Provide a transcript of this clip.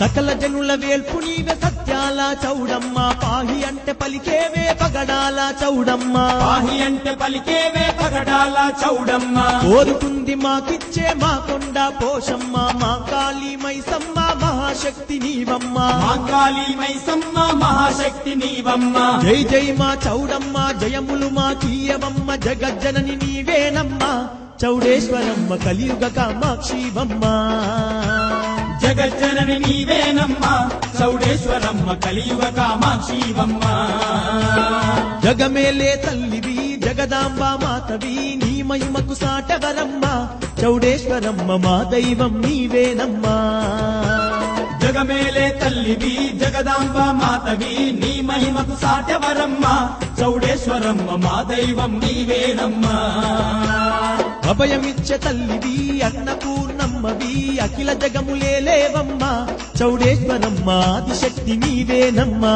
సకల జనుల వేల్పు నీవే సత్యాల చౌడమ్మ పాహి అంటే పలికేవే పగడాల చౌడమ్మ పాహి అంటే పలికేవే పగడాల చౌడమ్మ కోరుకుంది మాకిచ్చే మా కొండ పోషమ్మ మా కాళీ మైసమ్మ మహాశక్తి నీవమ్మ మా కాళీ మైసమ్మ మహాశక్తి నీవమ్మ జై జై మా చౌడమ్మ జయములు మా కీయవమ్మ జగజ్జనని నీవేనమ్మ చౌడేశ్వరమ్మ కలియుగ కామాక్షివమ్మ జగజ్జనని నీవేనమ్మ చౌడేశ్వరమ్మ కలియుగ కామాక్షివమ్మ జగమేలే తల్లివి జగదాంబ మాతవి నీ మహిమకు సాటవరమ్మ చౌడేశ్వరమ్మ మా దైవం నీవేనమ్మా జగమేలే తల్లివి జగదాంబ మాతవి నీ మహిమకు సాటవరమ్మ చౌడేశ్వరమ్మ మా దైవం నీవేనమ్మా అభయమిచ్చ తల్లివి అన్నపూర్ణమ్మవి అఖిల జగములేలేవమ్మ చౌడేశ్వరమ్మ ఆదిశక్తి నీవేనమ్మా